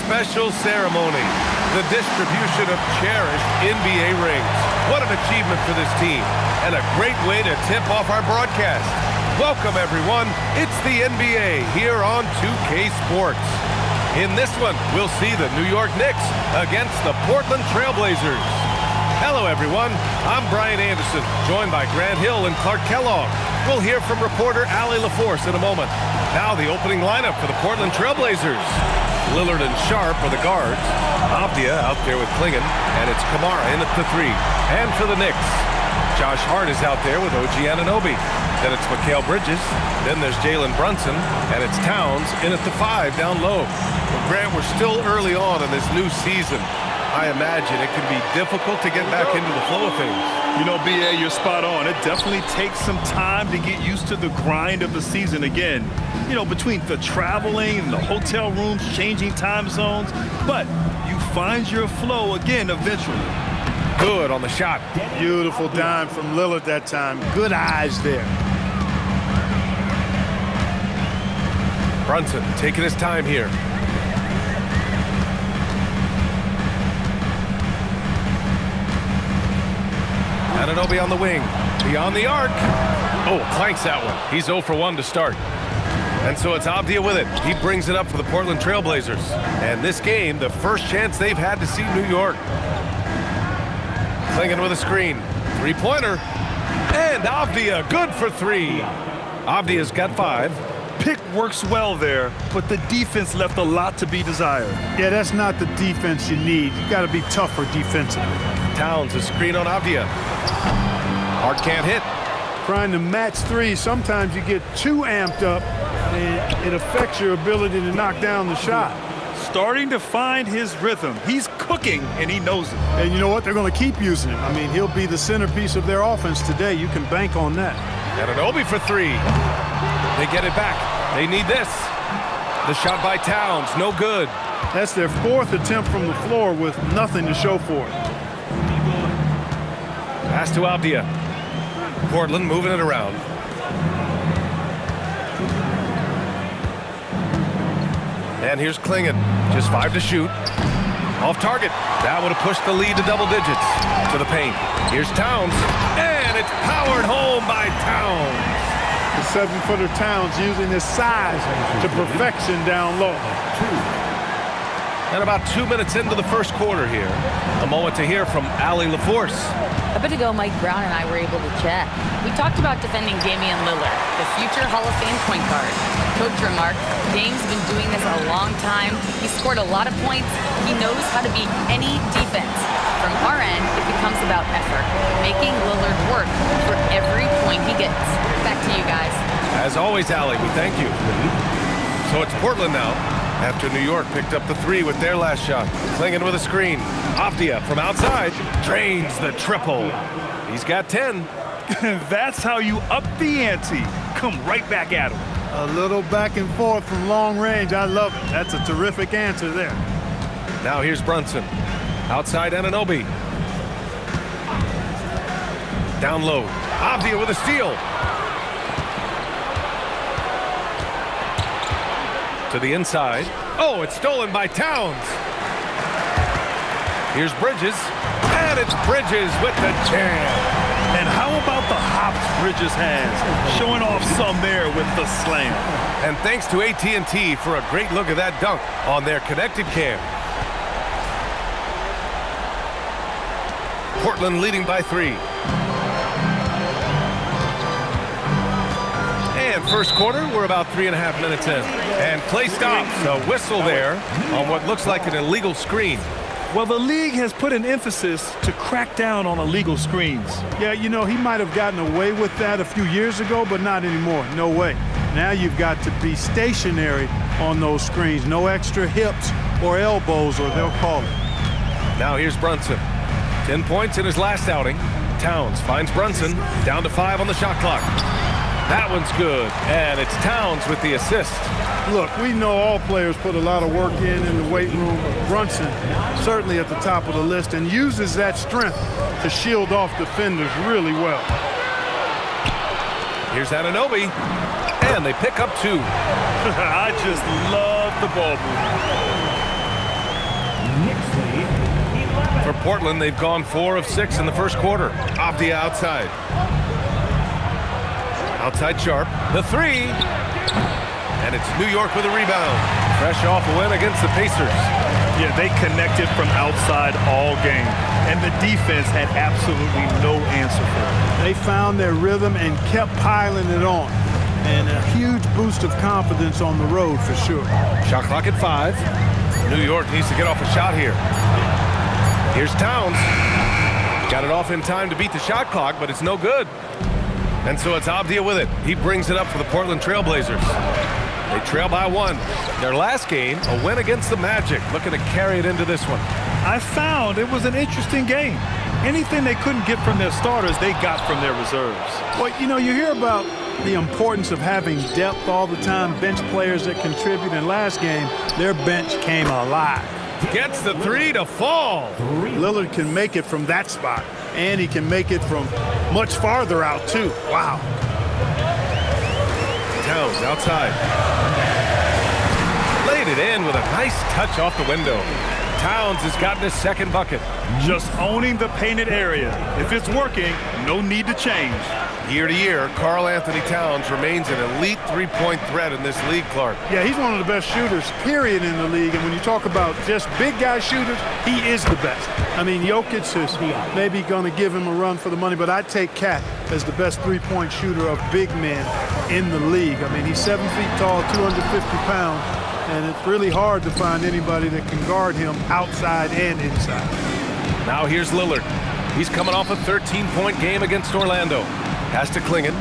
special ceremony, the distribution of cherished NBA rings. What an achievement for this team, and a great way to tip off our broadcast. Welcome, everyone. It's the NBA here on 2K Sports. In this one, we'll see the New York Knicks against the Portland Trail Blazers. Hello, everyone. I'm Brian Anderson, joined by Grant Hill and Clark Kellogg. We'll hear from reporter Allie LaForce in a moment. Now the opening lineup for the Portland Trail Blazers. Lillard and Sharp are the guards. Avdia out there with Klingon, and it's Kamara in at the 3. And for the Knicks, Josh Hart is out there with OG Anunoby. Then it's Mikal Bridges. Then there's Jalen Brunson, and it's Towns in at the 5 down low. Well, Grant, we're still early on in this new season. I imagine it can be difficult to get back into the flow of things. You know, B.A., you're spot on. It definitely takes some time to get used to the grind of the season again. You know, between the traveling and the hotel rooms, changing time zones. But you find your flow again eventually. Good on the shot. Beautiful dime from Lillard that time. Good eyes there. Brunson taking his time here. Anunoby on the wing, beyond the arc. Oh, clanks that one. He's 0 for 1 to start. And so it's Avdia with it. He brings it up for the Portland Trail Blazers. And this game, the first chance they've had to see New York. Klingon with a screen. Three-pointer. And Avdia, good for 3. Avdia's got 5. Pick works well there, but the defense left a lot to be desired. Yeah, that's not the defense you need. You got to be tougher defensively. Towns, a screen on Avdia. Hart can't hit. Trying to match 3, sometimes you get too amped up, and it affects your ability to knock down the shot. Starting to find his rhythm. He's cooking, and he knows it. And you know what? They're going to keep using him. I mean, he'll be the centerpiece of their offense today. You can bank on that. Anunoby for 3. They get it back. They need this. The shot by Towns, no good. That's their 4th attempt from the floor with nothing to show for it. Pass to Avdia. Portland moving it around. And here's Klingon. Just 5 to shoot. Off target. That would have pushed the lead to double digits. To the paint. Here's Towns. And it's powered home by Towns. The 7-footer Towns using his size to perfection down low. And about 2 minutes into the first quarter here. A moment to hear from Allie LaForce. A bit ago, Mike Brown and I were able to chat. We talked about defending Damian Lillard, the future Hall of Fame point guard. Coach remarked, Dame's been doing this a long time. He scored a lot of points. He knows how to beat any defense. From our end, it becomes about effort, making Lillard work for every point he gets. Back to you guys. As always, Allie, we thank you. So it's Portland now, after New York picked up the 3 with their last shot. Klingon with a screen. Avdia from outside drains the triple. He's got 10. That's how you up the ante. Come right back at him. A little back and forth from long range. I love it. That's a terrific answer there. Now here's Brunson. Outside Anunoby. Down low. Avdia with a steal. To the inside. Oh, it's stolen by Towns. Here's Bridges. And it's Bridges with the jam. And how about the hops Bridges has? Showing off some there with the slam. And thanks to AT&T for a great look at that dunk on their connected cam. Portland leading by 3. And first quarter, we're about 3.5 minutes in. And play stops. A whistle there on what looks like an illegal screen. Well, the league has put an emphasis to crack down on illegal screens. Yeah, you know, he might have gotten away with that a few years ago, but not anymore. No way. Now you've got to be stationary on those screens. No extra hips or elbows, or they'll call it. Now here's Brunson. 10 points in his last outing. Towns finds Brunson. Down to 5 on the shot clock. That one's good. And it's Towns with the assist. Look, we know all players put a lot of work in the weight room. Brunson certainly at the top of the list and uses that strength to shield off defenders really well. Here's Anunoby. And they pick up 2. I just love the ball movement. For Portland, they've gone 4 of 6 in the first quarter. Avdia outside. Outside Sharp. The three. And it's New York with a rebound. Fresh off a win against the Pacers. Yeah, they connected from outside all game. And the defense had absolutely no answer for it. They found their rhythm and kept piling it on. And a huge boost of confidence on the road for sure. Shot clock at 5. New York needs to get off a shot here. Here's Towns. Got it off in time to beat the shot clock, but it's no good. And so it's Avdia with it. He brings it up for the Portland Trailblazers. They trail by 1. Their last game, a win against the Magic, looking to carry it into this one. I found it was an interesting game. Anything they couldn't get from their starters, they got from their reserves. Well, you know, you hear about the importance of having depth all the time, bench players that contribute. In last game, their bench came alive. Gets the three to fall. Lillard can make it from that spot, and he can make it from much farther out, too. Wow. Towns outside. Laid it in with a nice touch off the window. Towns has gotten his second bucket. Just owning the painted area. If it's working, no need to change. Year to year, Karl Anthony Towns remains an elite three-point threat in this league, Clark. Yeah, he's one of the best shooters, period, in the league. And when you talk about just big guy shooters, he is the best. I mean, Jokic is maybe going to give him a run for the money, but I'd take Cat as the best three-point shooter of big men in the league. I mean, he's 7 feet tall, 250 pounds. And it's really hard to find anybody that can guard him outside and inside. Now here's Lillard. He's coming off a 13-point game against Orlando. Pass to Klingon.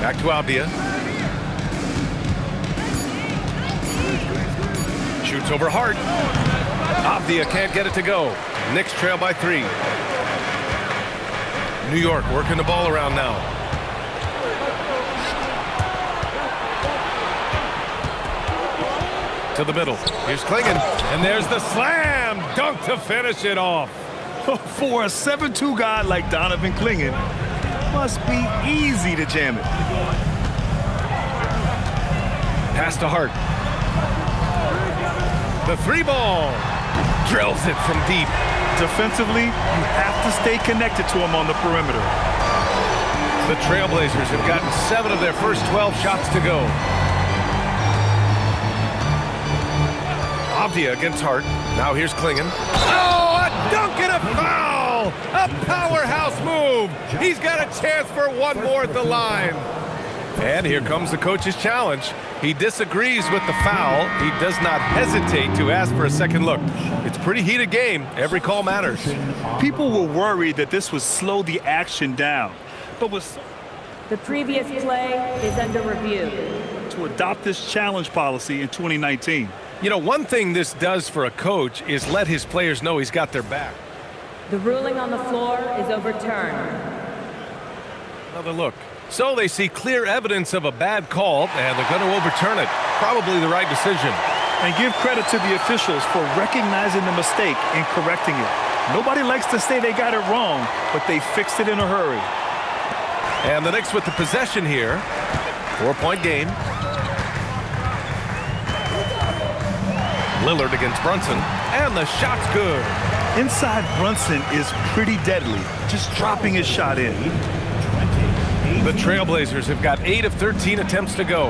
Back to Avdia. Shoots over Hart. Avdia can't get it to go. Knicks trail by 3. New York working the ball around now. To the middle. Here's Klingon. And there's the slam dunk to finish it off. For a 7'2" guy like Donovan Klingon, must be easy to jam it. Pass to Hart. The three ball. Drills it from deep. Defensively, you have to stay connected to him on the perimeter. The Trailblazers have gotten 7 of their first 12 shots to go. Avdia against Hart. Now here's Klingon. Oh, a dunk and a foul! A powerhouse move! He's got a chance for one more at the line. And here comes the coach's challenge. He disagrees with the foul. He does not hesitate to ask for a second look. It's a pretty heated game. Every call matters. People were worried that this would slow the action down, but was The previous play is under review. to adopt this challenge policy in 2019. You know, one thing this does for a coach is let his players know he's got their back. The ruling on the floor is overturned. Another look. So they see clear evidence of a bad call, and they're going to overturn it. Probably the right decision. And give credit to the officials for recognizing the mistake and correcting it. Nobody likes to say they got it wrong, but they fixed it in a hurry. And the Knicks with the possession here. 4-point game. Lillard against Brunson, and the shot's good. Inside Brunson is pretty deadly, just dropping his shot in. The Trailblazers have got 8 of 13 attempts to go.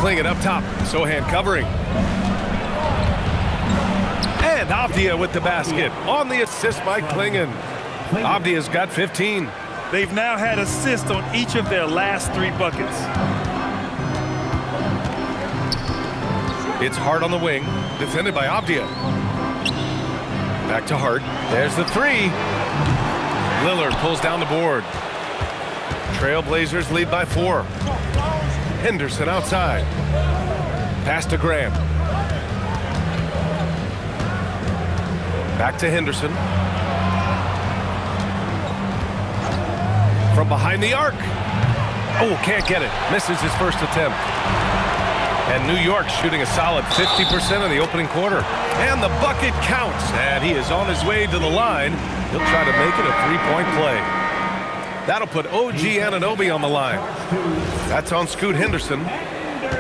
Klingon up top, Sohan covering. And Avdia with the basket on the assist by Klingon. Avdia's got 15. They've now had assists on each of their last 3 buckets. It's Hart on the wing, defended by Avdia. Back to Hart. There's the 3. Lillard pulls down the board. Trailblazers lead by 4. Henderson outside. Pass to Graham. Back to Henderson. From behind the arc. Oh, can't get it. Misses his first attempt. And New York shooting a solid 50% in the opening quarter. And the bucket counts. And he is on his way to the line. He'll try to make it a 3-point play. That'll put OG Anunoby on the line. That's on Scoot Henderson.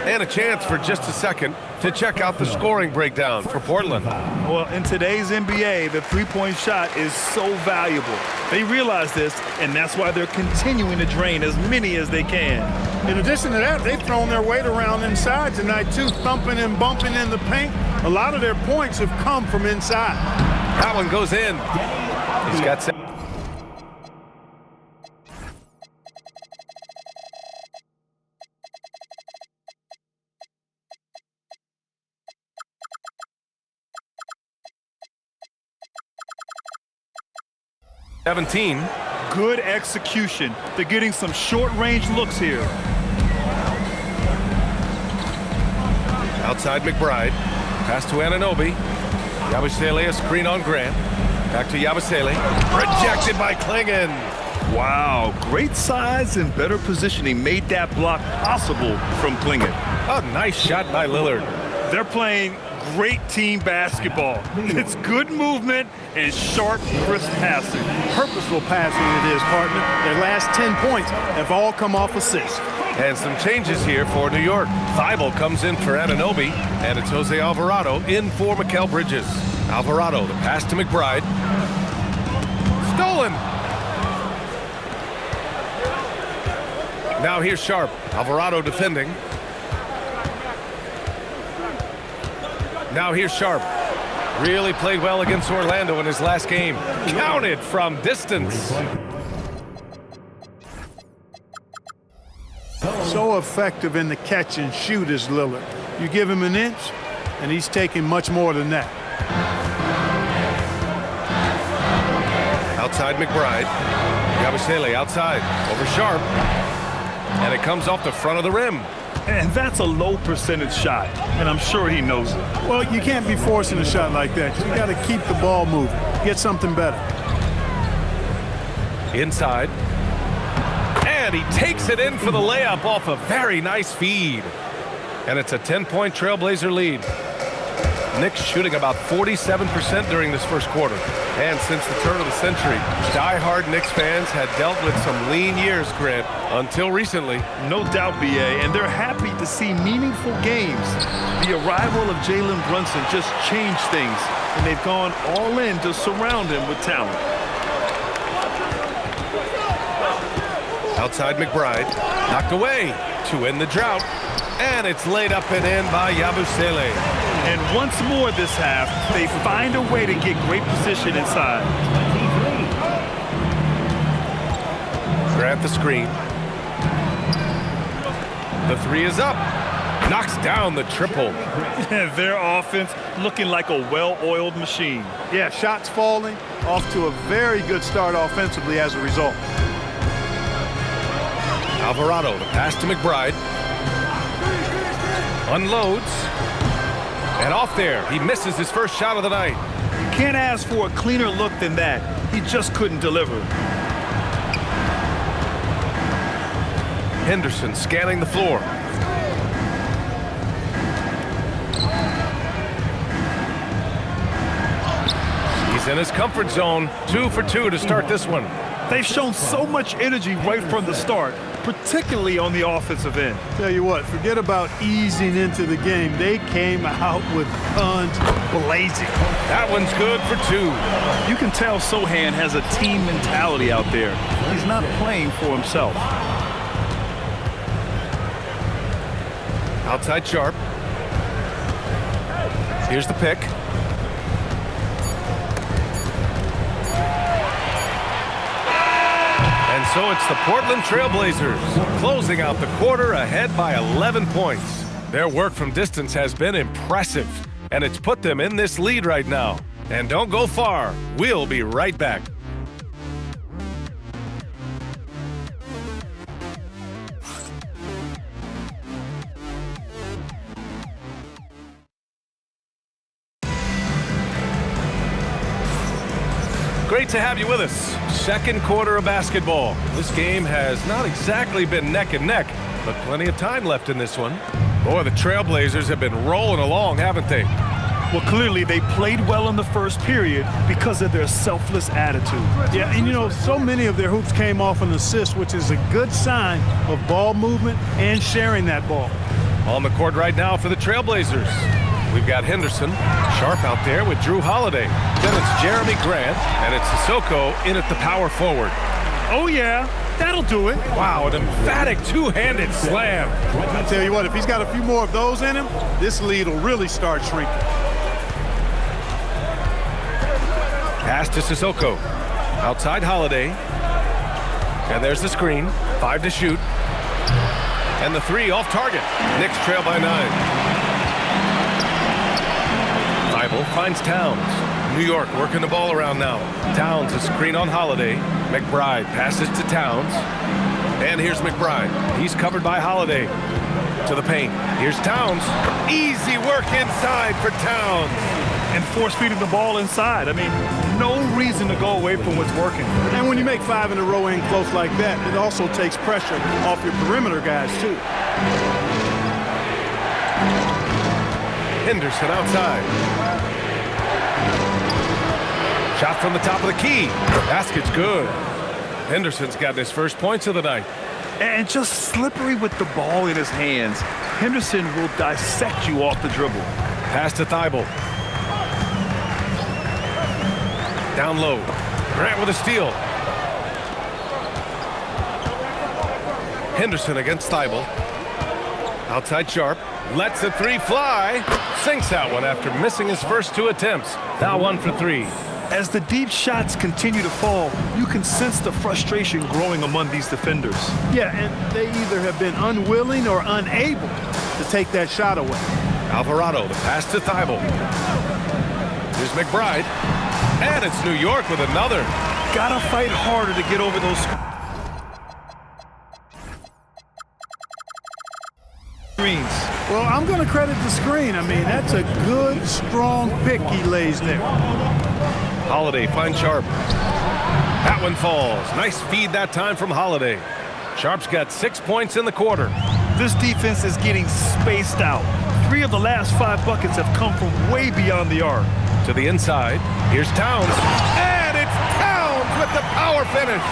And a chance for just a second to check out the scoring breakdown for Portland. Well, in today's NBA, the three-point shot is so valuable. They realize this, and that's why they're continuing to drain as many as they can. In addition to that, they've thrown their weight around inside tonight, too, thumping and bumping in the paint. A lot of their points have come from inside. That one goes in. He's got 7. Good execution. They're getting some short-range looks here. Outside McBride. Pass to Anunoby. Yabusele, a screen on Grant. Back to Yabusele. Rejected by Klingon. Wow, great size and better positioning made that block possible from Klingon. A nice shot by Lillard. They're playing great team basketball. It's good movement and sharp, crisp passing. Purposeful passing it is, partner. Their last 10 points have all come off assists. And some changes here for New York. Thibault comes in for Anunoby, and it's Jose Alvarado in for Mikal Bridges. Alvarado, the pass to McBride. Stolen! Now here's Sharp. Alvarado defending. Now here's Sharp. Really played well against Orlando in his last game. Counted from distance. So effective in the catch and shoot is Lillard. You give him an inch, and he's taking much more than that. Outside McBride. Yabusele outside. Over Sharp. And it comes off the front of the rim. And that's a low percentage shot, and I'm sure he knows it. Well, you can't be forcing a shot like that. You got to keep the ball moving. Get something better. Inside. And he takes it in for the layup off a very nice feed. And it's a 10-point Trailblazer lead. Knicks shooting about 47% during this first quarter. And since the turn of the century, die-hard Knicks fans had dealt with some lean years, Grant, until recently. No doubt, B.A., and they're happy to see meaningful games. The arrival of Jalen Brunson just changed things, and they've gone all in to surround him with talent. Outside McBride, knocked away to end the drought. And it's laid up and in by Yabusele. And once more this half, they find a way to get great position inside. Grant the screen. The three is up. Knocks down the triple. Their offense looking like a well-oiled machine. Yeah, shots falling, off to a very good start offensively as a result. Alvarado, the pass to McBride. Unloads. And off there. He misses his first shot of the night. You can't ask for a cleaner look than that. He just couldn't deliver. Henderson scanning the floor. He's in his comfort zone. 2 for 2 to start this one. They've shown so much energy right from the start, particularly on the offensive end. Tell you what, forget about easing into the game. They came out with guns blazing. That one's good for 2. You can tell Sohan has a team mentality out there. He's not playing for himself. Outside Sharp. Here's the pick. And so it's the Portland Trailblazers closing out the quarter ahead by 11 points. Their work from distance has been impressive, and it's put them in this lead right now. And don't go far. We'll be right back. Great to have you with us. Second quarter of basketball. This game has not exactly been neck and neck, but plenty of time left in this one. Boy, the Trailblazers have been rolling along, haven't they? Well, clearly they played well in the first period because of their selfless attitude. Yeah, and you know, so many of their hoops came off an assist, which is a good sign of ball movement and sharing that ball. On the court right now for the Trailblazers. We've got Henderson, Sharp out there with Drew Holiday. Then it's Jeremy Grant, and it's Sissoko in at the power forward. Oh, yeah. That'll do it. Wow, an emphatic two-handed slam. I tell you what, if he's got a few more of those in him, this lead will really start shrinking. Pass to Sissoko. Outside Holiday. And there's the screen. 5 to shoot. And the 3 off target. Knicks trail by 9. Thibault finds Towns. New York working the ball around now. Towns a screen on Holiday. McBride passes to Towns. And here's McBride. He's covered by Holiday. To the paint. Here's Towns. Easy work inside for Towns. And force-feeding the ball inside. I mean, no reason to go away from what's working. And when you make 5 in a row in close like that, it also takes pressure off your perimeter guys, too. Henderson outside. Shot from the top of the key. Basket's good. Henderson's got his first points of the night. And just slippery with the ball in his hands. Henderson will dissect you off the dribble. Pass to Thibault. Down low. Grant with a steal. Henderson against Thibault. Outside Sharp. Lets the 3 fly. Sinks that one after missing his first 2 attempts. Now 1 for 3. As the deep shots continue to fall, you can sense the frustration growing among these defenders. Yeah, and they either have been unwilling or unable to take that shot away. Alvarado, the pass to Thibault. Here's McBride. And it's New York with another. Gotta fight harder to get over those screens. Well, I'm going to credit the screen. I mean, that's a good, strong pick he lays there. Holiday finds Sharp. That one falls. Nice feed that time from Holiday. Sharp's got 6 points in the quarter. This defense is getting spaced out. 3 of the last 5 buckets have come from way beyond the arc. To the inside. Here's Towns. And it's Towns with the power finish.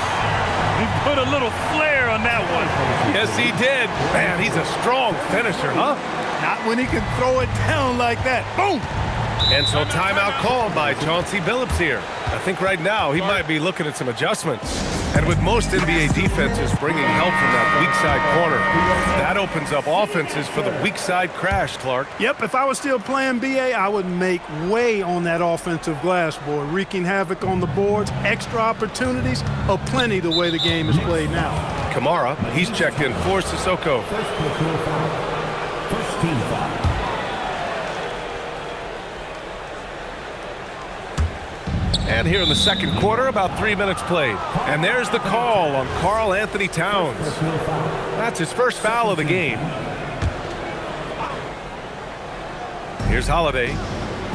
He put a little flair on that one. Yes, he did. Man, he's a strong finisher, huh? Not when he can throw it down like that. Boom! And so timeout called by Chauncey Billups here. I think right now he might be looking at some adjustments. And with most NBA defenses bringing help from that weak side corner, that opens up offenses for the weak side crash, Clark. Yep, if I was still playing BA, I would make way on that offensive glass, boy, wreaking havoc on the boards. Extra opportunities are plenty the way the game is played now. Kamara, he's checked in for Sissoko. First team foul. And here in the second quarter, about 3 minutes played. And there's the call on Karl Anthony Towns. That's his first foul of the game. Here's Holiday.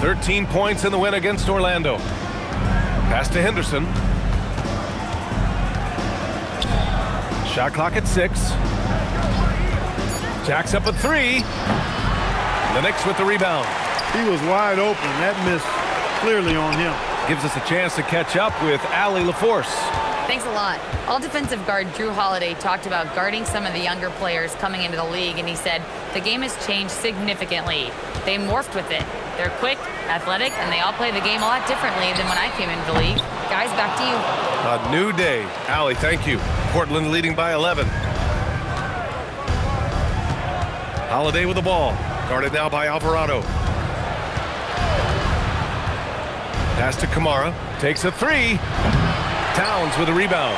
13 points in the win against Orlando. Pass to Henderson. Shot clock at 6. Jacks up a 3. The Knicks with the rebound. He was wide open. That miss clearly on him. Gives us a chance to catch up with Allie LaForce. Thanks a lot. All defensive guard Drew Holiday talked about guarding some of the younger players coming into the league, and he said the game has changed significantly. They morphed with it. They're quick, athletic, and they all play the game a lot differently than when I came into the league. Guys, back to you. A new day. Allie, thank you. Portland leading by 11. Holiday with the ball. Guarded now by Alvarado. Pass to Kamara. Takes a 3. Towns with a rebound.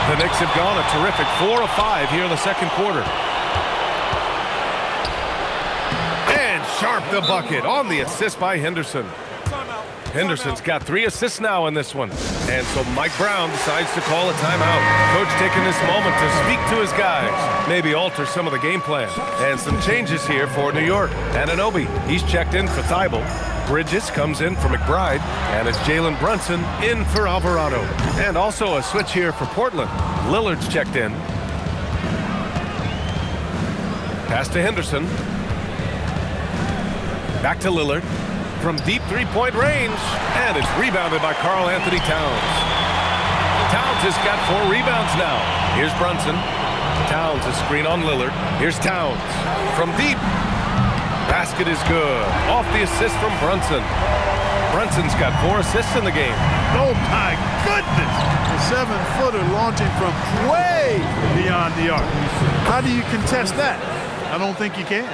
The Knicks have gone a terrific 4 of 5 here in the second quarter. And Sharp the bucket on the assist by Henderson. Henderson's got 3 assists now in this one. And so Mike Brown decides to call a timeout. Coach taking this moment to speak to his guys. Maybe alter some of the game plan. And some changes here for New York. Anunoby, he's checked in for Thibault. Bridges comes in for McBride. And it's Jalen Brunson in for Alvarado. And also a switch here for Portland. Lillard's checked in. Pass to Henderson. Back to Lillard. From deep three-point range, and it's rebounded by Karl Anthony Towns. Towns has got 4 rebounds now. Here's Brunson. Towns a screen on Lillard. Here's Towns from deep. Basket is good. Off the assist from Brunson. Brunson's got 4 assists in the game. Oh, my goodness. A 7-footer launching from way beyond the arc. How do you contest that? I don't think you can.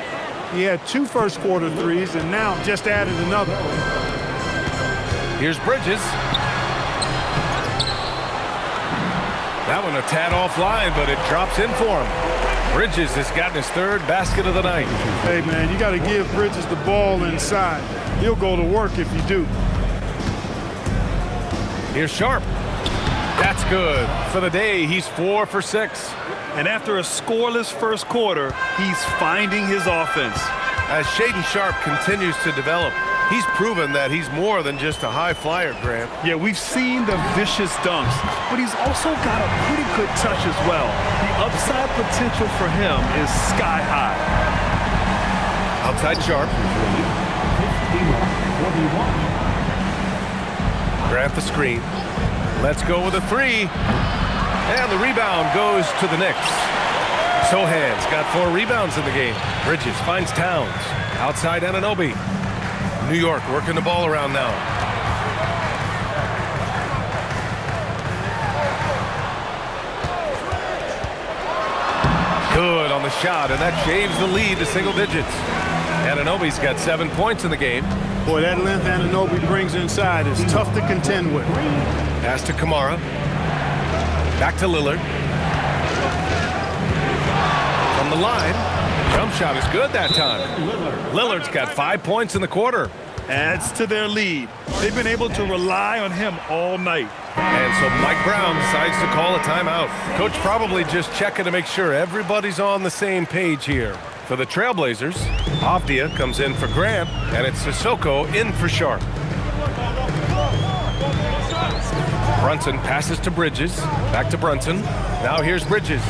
He had 2 first-quarter threes and now just added another. Here's Bridges. That one a tad offline, but it drops in for him. Bridges has gotten his 3rd basket of the night. Hey, man, you got to give Bridges the ball inside. He'll go to work if you do. Here's Sharp. That's good. For the day, he's 4 for 6. And after a scoreless first quarter, he's finding his offense. As Shaedon Sharp continues to develop, he's proven that he's more than just a high flyer, Grant. Yeah, we've seen the vicious dunks, but he's also got a pretty good touch as well. The upside potential for him is sky high. Outside Sharp. Grant the screen. Let's go with a 3. And the rebound goes to the Knicks. Sohan's got 4 rebounds in the game. Bridges finds Towns. Outside Anunoby. New York working the ball around now. Good on the shot, and that shaves the lead to single digits. Anunoby's got 7 points in the game. Boy, that length Anunoby brings inside is tough to contend with. Pass to Kamara. Back to Lillard. From the line. Jump shot is good that time. Lillard's got 5 points in the quarter. Adds to their lead. They've been able to rely on him all night. And so Mike Brown decides to call a timeout. Coach probably just checking to make sure everybody's on the same page here. For the Trailblazers, Avdia comes in for Grant, and it's Sissoko in for Sharp. Brunson passes to Bridges. Back to Brunson. Now here's Bridges.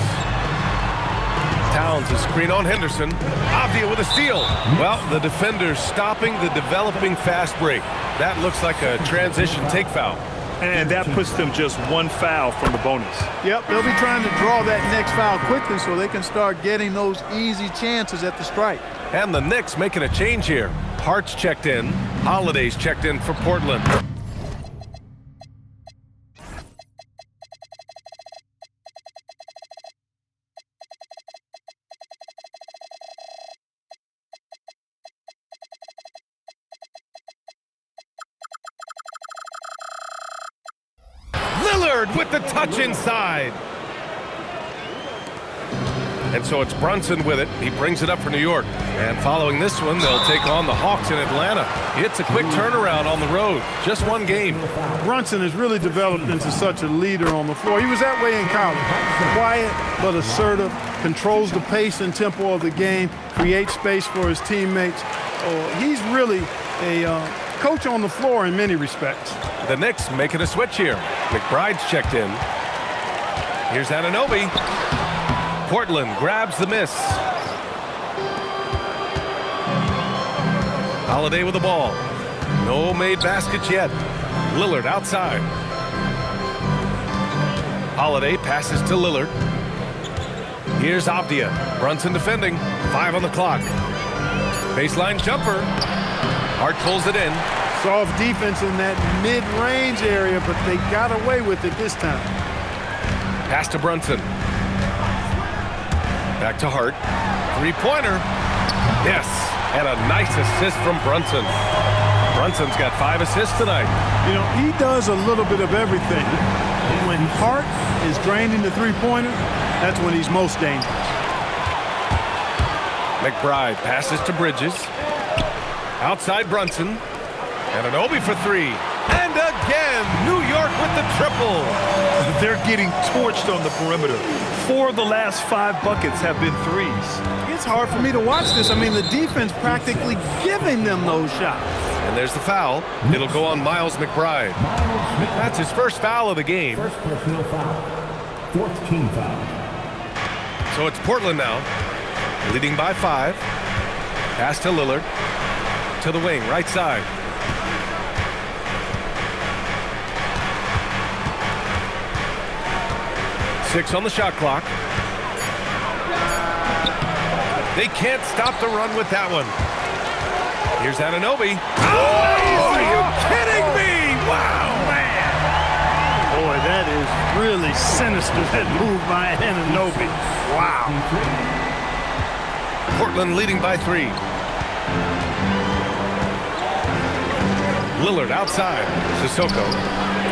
Towns a screen on Henderson. Avdia with a steal. Well, the defender's stopping the developing fast break. That looks like a transition take foul. And that puts them just 1 foul from the bonus. Yep, they'll be trying to draw that next foul quickly so they can start getting those easy chances at the strike. And the Knicks making a change here. Hart's checked in. Holiday's checked in for Portland. Lillard with the touch inside. And so it's Brunson with it. He brings it up for New York. And following this one, they'll take on the Hawks in Atlanta. It's a quick turnaround on the road. Just 1 game. Brunson has really developed into such a leader on the floor. He was that way in college. Quiet but assertive, controls the pace and tempo of the game, creates space for his teammates. He's really a coach on the floor in many respects. The Knicks making a switch here. McBride's checked in. Here's Anunoby. Portland grabs the miss. Holiday with the ball. No made baskets yet. Lillard outside. Holiday passes to Lillard. Here's Avdia. Brunson defending. 5 on the clock. Baseline jumper. Hart pulls it in. Soft defense in that mid-range area, but they got away with it this time. Pass to Brunson. Back to Hart. 3-pointer. Yes, and a nice assist from Brunson. Brunson's got 5 assists tonight. You know, he does a little bit of everything. When Hart is draining the 3-pointer, that's when he's most dangerous. McBride passes to Bridges. Outside Brunson. Anunoby for 3. And again, New York with the triple. They're getting torched on the perimeter. 4 of the last 5 buckets have been threes. It's hard for me to watch this. I mean, the defense practically giving them those shots. And there's the foul. It'll go on Miles McBride. That's his first foul of the game. First personal foul. 4th team foul. So it's Portland now, leading by 5. Pass to Lillard. To the wing, right side. Six on the shot clock. They can't stop the run with that one. Here's Anunoby. Oh, are you kidding me? Wow, man. Boy, that is really sinister, that move by Anunoby. Wow. Portland leading by 3. Lillard outside. Sissoko.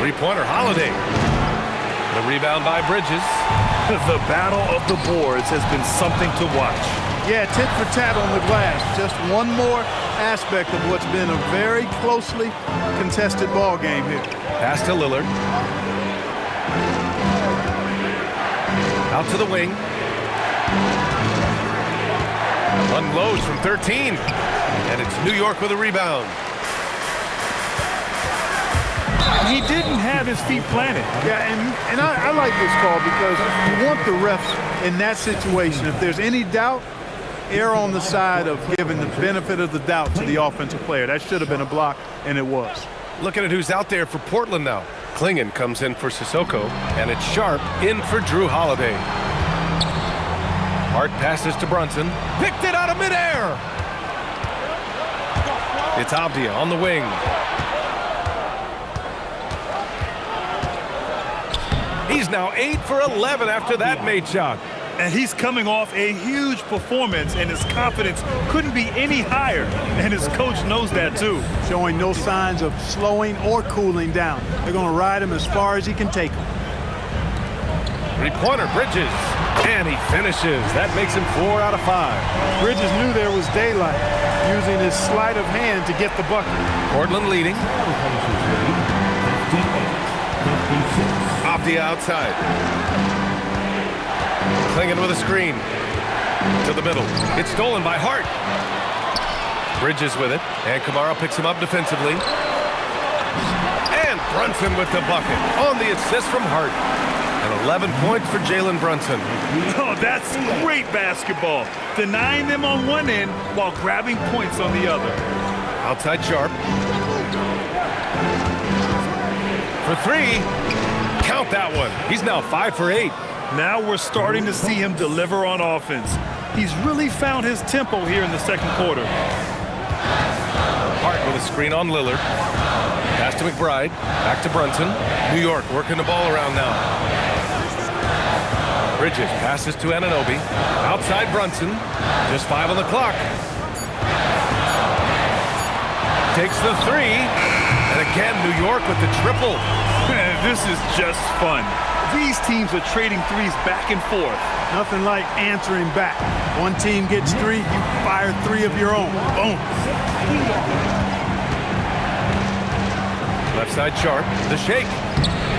Three-pointer, Holiday. The rebound by Bridges. The battle of the boards has been something to watch. Yeah, tit for tat on the glass. Just one more aspect of what's been a very closely contested ball game here. Pass to Lillard. Out to the wing. Unloads from 13. And it's New York with a rebound. He didn't have his feet planted. Yeah, and I like this call because you want the refs in that situation. If there's any doubt, err on the side of giving the benefit of the doubt to the offensive player. That should have been a block, and it was. Looking at who's out there for Portland now. Klingon comes in for Sissoko, and it's Sharp in for Drew Holiday. Hart passes to Brunson. Picked it out of midair. It's Abdia on the wing. He's now 8 for 11 after that made shot. And he's coming off a huge performance, and his confidence couldn't be any higher. And his coach knows that, too. Showing no signs of slowing or cooling down. They're going to ride him as far as he can take him. Three-pointer, Bridges. And he finishes. That makes him 4 out of 5. Bridges knew there was daylight, using his sleight of hand to get the bucket. Portland leading. Off the outside. Klingon with a screen. To the middle. It's stolen by Hart. Bridges with it. And Kamara picks him up defensively. And Brunson with the bucket on the assist from Hart. And 11 points for Jalen Brunson. Oh, that's great basketball. Denying them on one end while grabbing points on the other. Outside Sharp. For 3. Count that one. He's now 5 for 8. Now we're starting to see him deliver on offense. He's really found his tempo here in the second quarter. Hart with a screen on Lillard. Pass to McBride. Back to Brunson. New York working the ball around now. Bridges passes to Anunoby. Outside Brunson. Just 5 on the clock. Takes the 3. And again, New York with the triple. This is just fun. These teams are trading threes back and forth. Nothing like answering back. One team gets 3, you fire 3 of your own. Boom. Left side Sharp, the shake.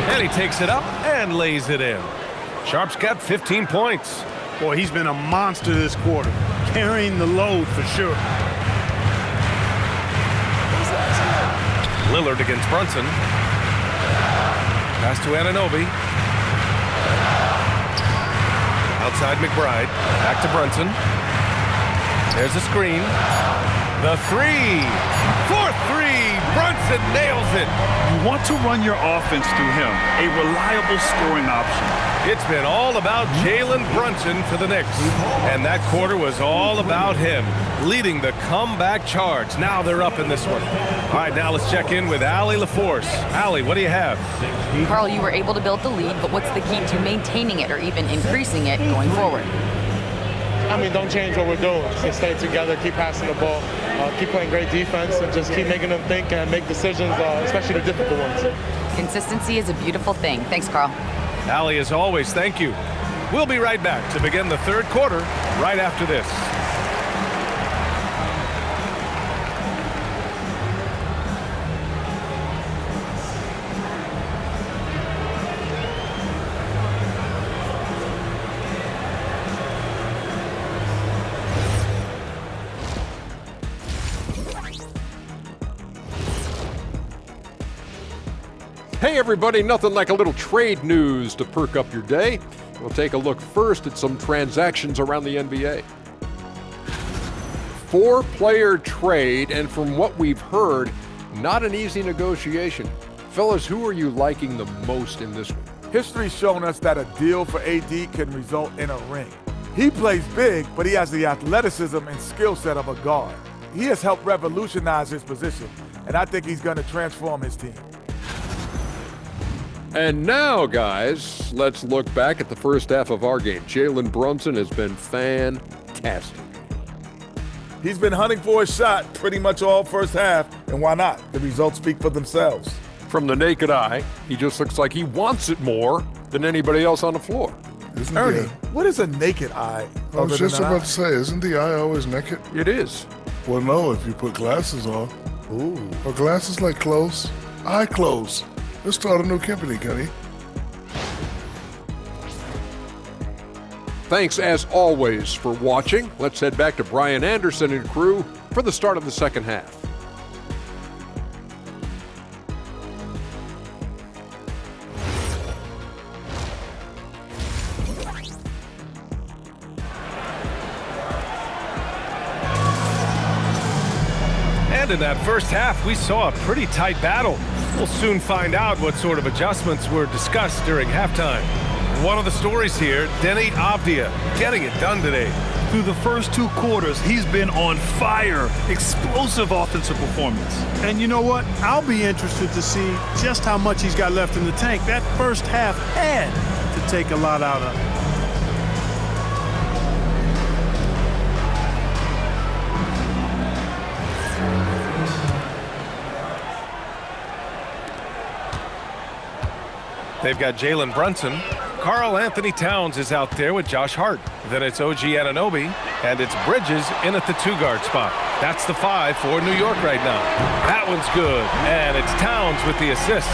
And he takes it up and lays it in. Sharp's got 15 points. Boy, he's been a monster this quarter. Carrying the load for sure. Lillard against Brunson. Pass to Anunoby. Outside McBride. Back to Brunson. There's a screen. The 3. For 3. Brunson nails it. You want to run your offense through him. A reliable scoring option. It's been all about Jalen Brunson for the Knicks. And that quarter was all about him, leading the comeback charge. Now they're up in this one. All right, now let's check in with Allie LaForce. Allie, what do you have? Carl, you were able to build the lead, but what's the key to maintaining it or even increasing it going forward? I mean, don't change what we're doing. Just stay together, keep passing the ball, keep playing great defense, and just keep making them think and make decisions, especially the difficult ones. Consistency is a beautiful thing. Thanks, Carl. Allie, as always, thank you. We'll be right back to begin the third quarter right after this. Hey everybody, nothing like a little trade news to perk up your day. We'll take a look first at some transactions around the NBA. 4-player trade, and from what we've heard, not an easy negotiation. Fellas, who are you liking the most in this one? History's shown us that a deal for AD can result in a ring. He plays big, but he has the athleticism and skill set of a guard. He has helped revolutionize his position, and I think he's going to transform his team. And now, guys, let's look back at the first half of our game. Jalen Brunson has been fantastic. He's been hunting for a shot pretty much all first half, and why not? The results speak for themselves. From the naked eye, he just looks like he wants it more than anybody else on the floor. Ernie, what is a naked eye? I was just about to say, isn't the eye always naked? It is. Well, no, if you put glasses on. Ooh. Are glasses like clothes? Eye clothes. Let's start a new company, Kenny. Thanks, as always, for watching. Let's head back to Brian Anderson and crew for the start of the second half. And in that first half, we saw a pretty tight battle. We'll soon find out what sort of adjustments were discussed during halftime. One of the stories here, Denny Avdia, getting it done today. Through the first 2 quarters, he's been on fire. Explosive offensive performance. And you know what? I'll be interested to see just how much he's got left in the tank. That first half had to take a lot out of it. They've got Jalen Brunson. Karl Anthony Towns is out there with Josh Hart. Then it's OG Anunoby, and it's Bridges in at the 2-guard spot. That's the 5 for New York right now. That one's good, and it's Towns with the assist.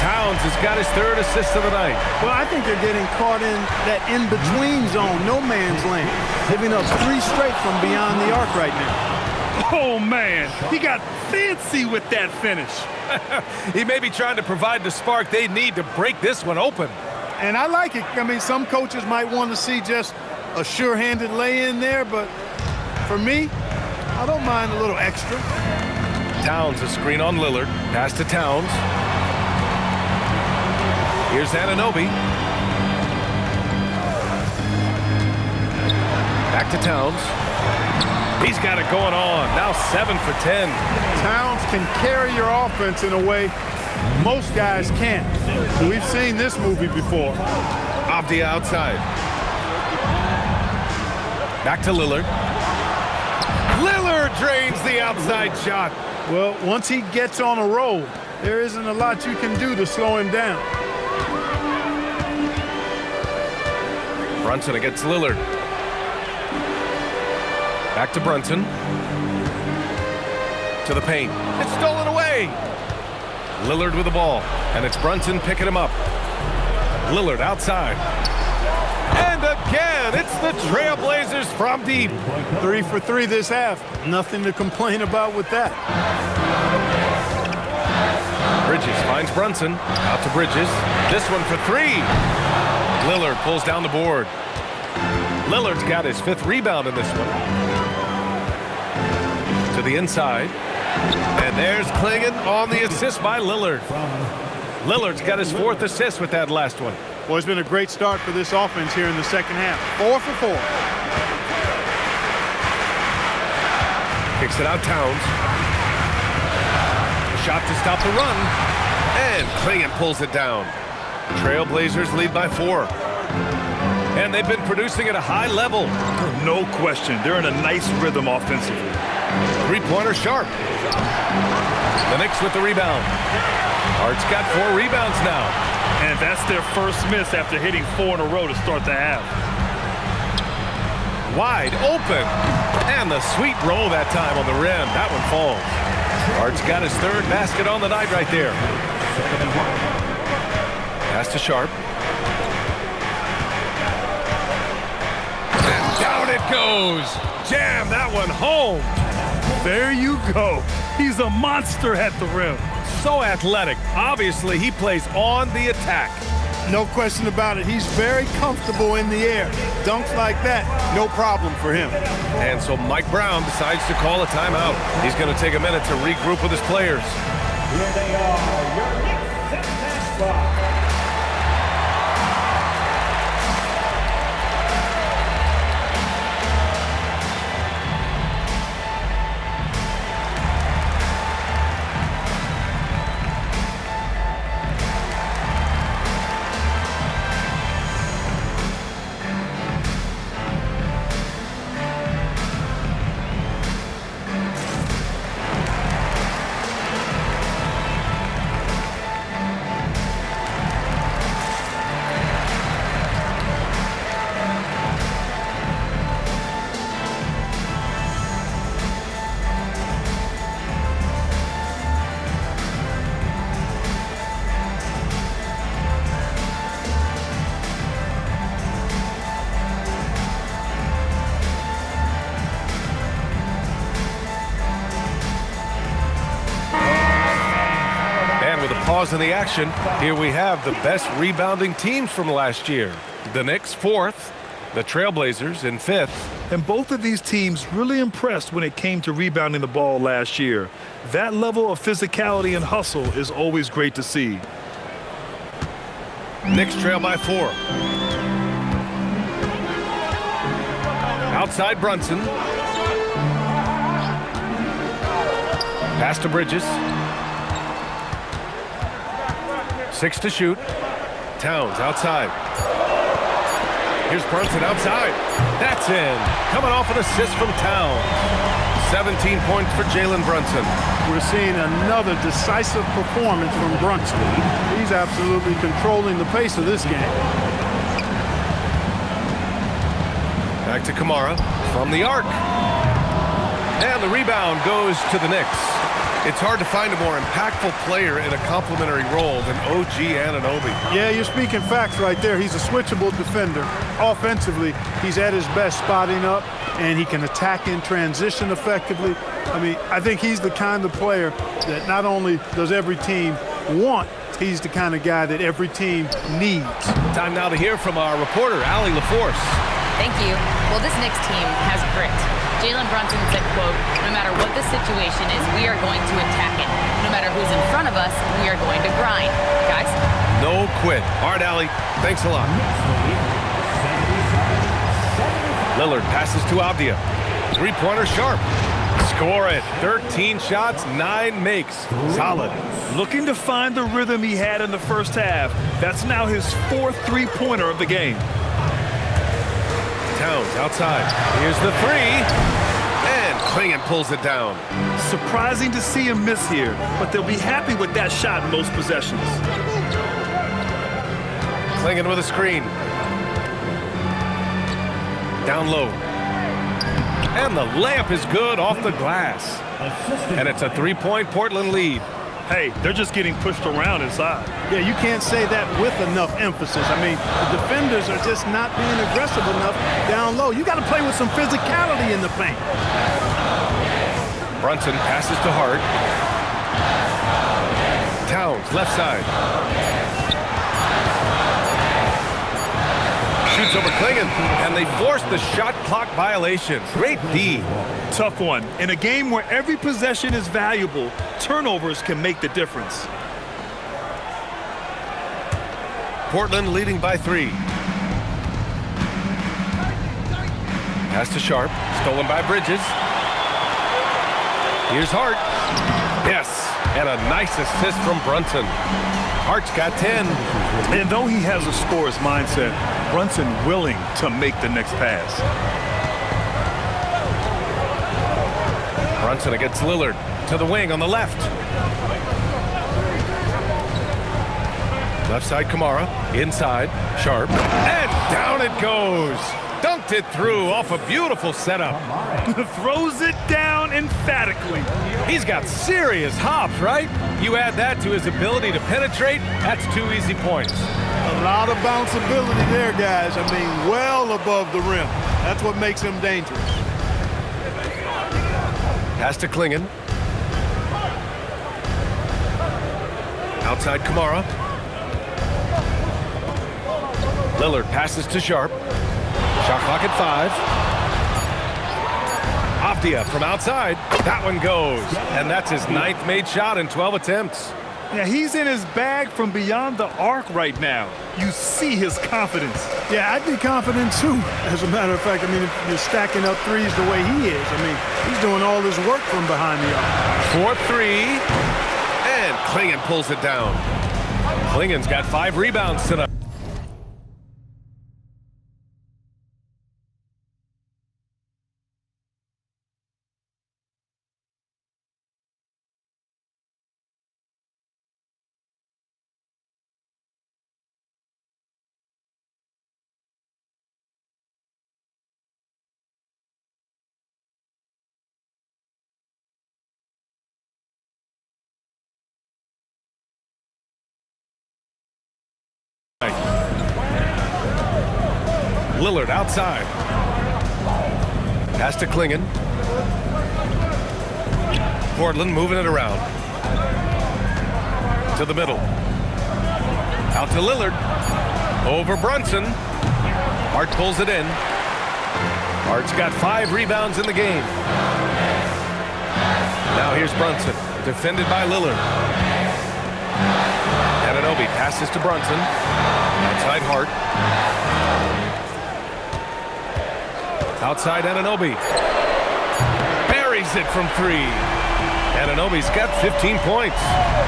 Towns has got his 3rd assist of the night. Well, I think they're getting caught in that in-between zone, no man's land, giving up 3 straight from beyond the arc right now. Oh, man, he got fancy with that finish. He may be trying to provide the spark they need to break this one open. And I like it. I mean, some coaches might want to see just a sure-handed lay-in there, but for me, I don't mind a little extra. Towns, a screen on Lillard. Pass to Towns. Here's Anunoby. Back to Towns. He's got it going on. Now 7 for 10. Towns can carry your offense in a way most guys can't. We've seen this movie before. Avdia outside. Back to Lillard. Lillard drains the outside shot. Well, once he gets on a roll, there isn't a lot you can do to slow him down. Brunson against Lillard. Back to Brunson. To the paint. It's stolen away. Lillard with the ball. And it's Brunson picking him up. Lillard outside. And again, it's the Trailblazers from deep. 3 for 3 this half. Nothing to complain about with that. Bridges finds Brunson. Out to Bridges. This one for 3. Lillard pulls down the board. Lillard's got his 5th rebound in this one. To the inside. And there's Klingon on the assist by Lillard. Lillard's got his 4th assist with that last one. Well, it's been a great start for this offense here in the second half. 4 for 4. Kicks it out Towns. A shot to stop the run. And Klingon pulls it down. Trailblazers lead by 4. And they've been producing at a high level. No question. They're in a nice rhythm offensively. Three-pointer sharp. The Knicks with the rebound. Hart's got 4 rebounds now. And that's their first miss after hitting 4 in a row to start the half. Wide open. And the sweet roll that time on the rim. That one falls. Hart's got his 3rd basket on the night right there. Pass to Sharp. And down it goes. Jam that one home. There you go. He's a monster at the rim. So athletic. Obviously, he plays on the attack. No question about it. He's very comfortable in the air. Dunks like that, no problem for him. And so Mike Brown decides to call a timeout. He's going to take a minute to regroup with his players. Here they are, your Knicks set spot. Pause in the action. Here we have the best rebounding teams from last year. The Knicks 4th, the Trailblazers in 5th. And both of these teams really impressed when it came to rebounding the ball last year. That level of physicality and hustle is always great to see. Knicks trail by 4. Outside Brunson. Pass to Bridges. 6 to shoot. Towns outside. Here's Brunson outside. That's in. Coming off an assist from Towns. 17 points for Jalen Brunson. We're seeing another decisive performance from Brunson. He's absolutely controlling the pace of this game. Back to Kamara from the arc. And the rebound goes to the Knicks. It's hard to find a more impactful player in a complementary role than OG Anunoby. Yeah, you're speaking facts right there. He's a switchable defender. Offensively, he's at his best spotting up, and he can attack in transition effectively. I mean, I think he's the kind of player that not only does every team want, he's the kind of guy that every team needs. Time now to hear from our reporter, Allie LaForce. Thank you. Well, this Knicks team has grit. Jalen Brunson said, quote, "No matter what the situation is, we are going to attack it. No matter who's in front of us, we are going to grind." Guys? No quit. All right, Allie. Thanks a lot. Lillard passes to Avdia. 3-pointer Sharp. Score it. 13 shots, 9 makes. Solid. Looking to find the rhythm he had in the first half. That's now his 4th 3-pointer of the game. Towns outside. Here's the 3. And Klingon pulls it down. Surprising to see him miss here, but they'll be happy with that shot in most possessions. Klingon with a screen. Down low. And the layup is good off the glass. And it's a 3-point Portland lead. Hey, they're just getting pushed around inside. Yeah, you can't say that with enough emphasis. I mean, the defenders are just not being aggressive enough down low. You got to play with some physicality in the paint. Brunson passes to Hart. Towns, left side. Shoots over Klingon, and they force the shot clock violation. Great D. Tough one. In a game where every possession is valuable, turnovers can make the difference. Portland leading by 3. Pass to Sharp, stolen by Bridges. Here's Hart. Yes, and a nice assist from Brunson. Hart's got 10. And though he has a scorer's mindset, Brunson willing to make the next pass. Brunson against Lillard to the wing on the left. Left side Kamara, inside, Sharp, and down it goes. Dunked it through off a beautiful setup. Throws it down emphatically. He's got serious hops, right? You add that to his ability to penetrate, that's 2 easy points. A lot of bounceability there, guys. I mean, well above the rim. That's what makes him dangerous. Pass to Klingon. Outside Kamara. Lillard passes to Sharp. Shot clock at 5. Avdia from outside. That one goes. And that's his 9th made shot in 12 attempts. Yeah, he's in his bag from beyond the arc right now. You see his confidence. Yeah, I'd be confident too. As a matter of fact, I mean, if you're stacking up threes the way he is, I mean, he's doing all his work from behind the arc. 4-3. And Klingon pulls it down. Klingon's got 5 rebounds tonight. Lillard outside. Pass to Klingon. Portland moving it around. To the middle. Out to Lillard. Over Brunson. Hart pulls it in. Hart's got 5 rebounds in the game. Now here's Brunson. Defended by Lillard. Anunoby passes to Brunson. Outside Hart. Outside Anunoby. Buries it from 3. Anunoby's got 15 points.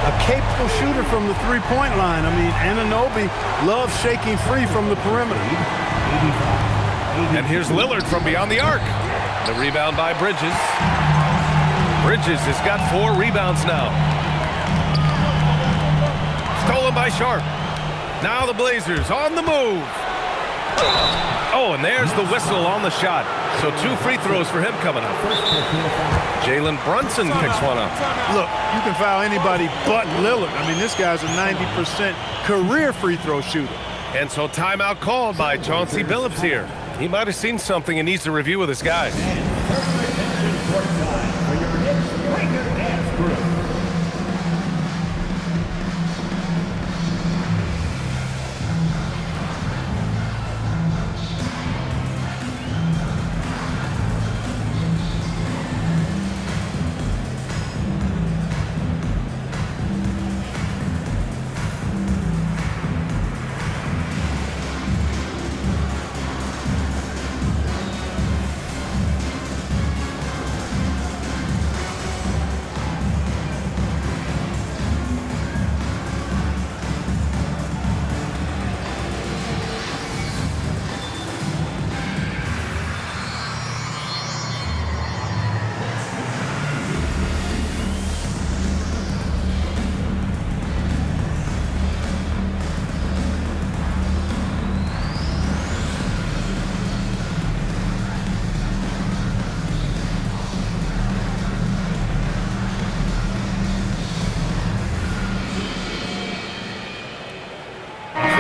A capable shooter from the three-point line. I mean, Anunoby loves shaking free from the perimeter. And here's Lillard from beyond the arc. The rebound by Bridges. Bridges has got 4 rebounds now. Stolen by Sharp. Now the Blazers on the move. Oh, and there's the whistle on the shot. So 2 free throws for him coming up. Jalen Brunson picks one up. Look, you can foul anybody but Lillard. I mean, this guy's a 90% career free throw shooter. And so timeout called by Chauncey Billups here. He might have seen something and needs to review with his guys.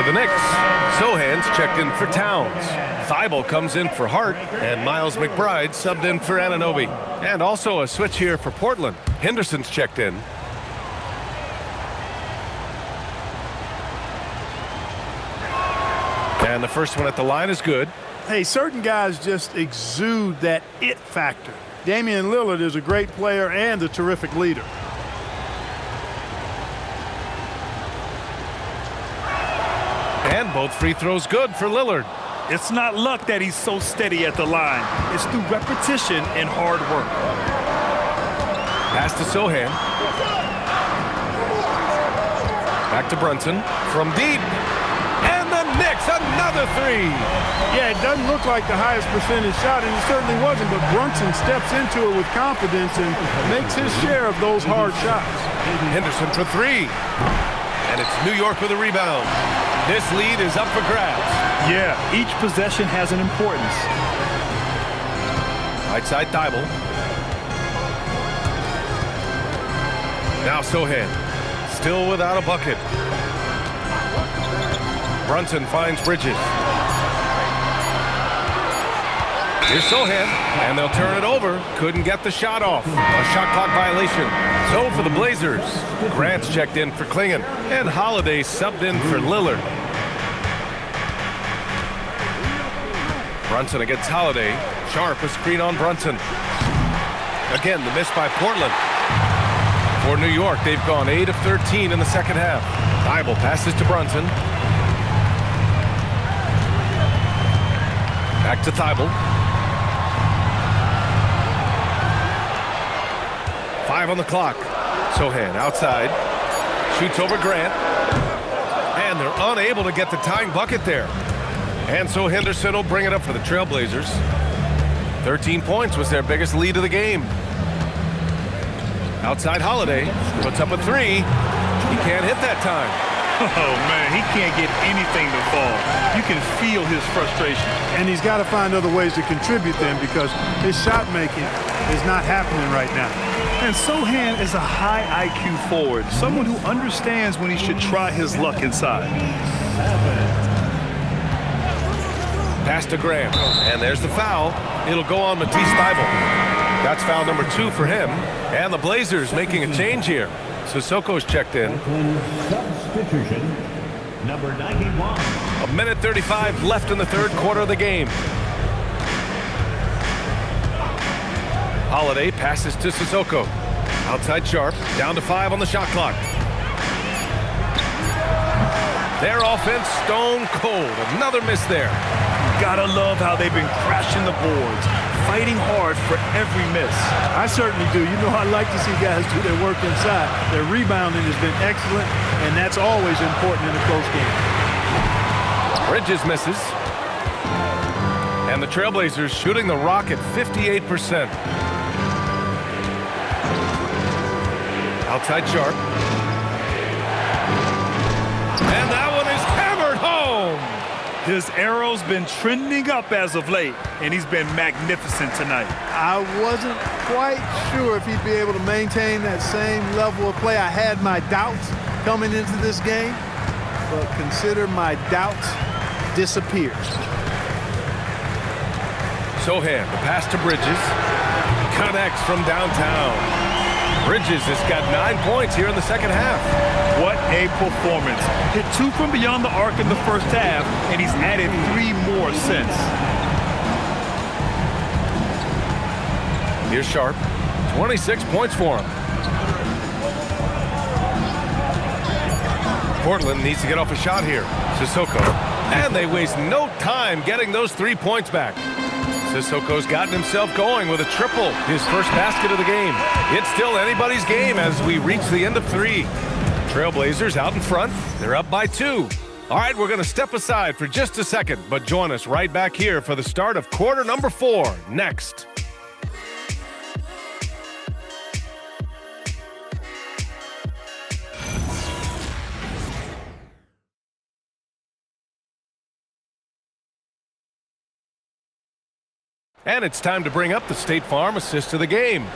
The Knicks. Sohan's checked in for Towns. Thibault comes in for Hart, and Miles McBride subbed in for Anunoby. And also a switch here for Portland. Henderson's checked in. And the first one at the line is good. Hey, certain guys just exude that it factor. Damian Lillard is a great player and a terrific leader. And both free throws good for Lillard. It's not luck that he's so steady at the line. It's through repetition and hard work. Pass to Sohan. Back to Brunson from deep. And the Knicks, another three. Yeah, it doesn't look like the highest percentage shot, and it certainly wasn't, but Brunson steps into it with confidence and makes his share of those hard shots. Henderson for three. And it's New York with a rebound. This lead is up for grabs. Yeah, each possession has an importance. Right side Thibault. Now Sohan. Still without a bucket. Brunson finds Bridges. Here's Sohan, and they'll turn it over. Couldn't get the shot off. A shot clock violation. So for the Blazers, Grant's checked in for Klingon, and Holiday subbed in for Lillard. Brunson against Holiday. Sharp a screen on Brunson. Again, the miss by Portland. For New York, they've gone 8 of 13 in the second half. Thibault passes to Brunson. Back to Thibault. 5 on the clock. Sohan outside. Shoots over Grant. And they're unable to get the tying bucket there. And so Henderson will bring it up for the Trailblazers. 13 points was their biggest lead of the game. Outside Holiday. Puts up a three. He can't hit that time. Oh, man, he can't get anything to fall. You can feel his frustration. And he's got to find other ways to contribute then, because his shot making is not happening right now. And Sohan is a high IQ forward, someone who understands when he should try his luck inside. Pass to Graham, and there's the foul. It'll go on Matisse Thibault. That's foul number 2 for him. And the Blazers making a change here. Sissoko's checked in. Substitution, number 91. A minute 35 left in the third quarter of the game. Holiday passes to Sissoko. Outside Sharp, down to 5 on the shot clock. Their offense stone cold. Another miss there. Gotta love how they've been crashing the boards, fighting hard for every miss. I certainly do. You know, I like to see guys do their work inside. Their rebounding has been excellent, and that's always important in a close game. Bridges misses. And the Trailblazers shooting the rock at 58%. Outside Sharp. And that one is hammered home. His arrow's been trending up as of late, and he's been magnificent tonight. I wasn't quite sure if he'd be able to maintain that same level of play. I had my doubts coming into this game, but consider my doubts disappeared. Sohan, the pass to Bridges. Connects from downtown. Bridges has got 9 points here in the second half. What a performance. Hit 2 from beyond the arc in the first half, and he's added 3 more since. Here's Sharp. 26 points for him. Portland needs to get off a shot here. Sissoko. And they waste no time getting those 3 points back. Sissoko's gotten himself going with a triple, his first basket of the game. It's still anybody's game as we reach the end of 3. Trailblazers out in front. They're up by 2. All right, we're going to step aside for just a second, but join us right back here for the start of quarter number 4 next. And it's time to bring up the State Farm assist of the game.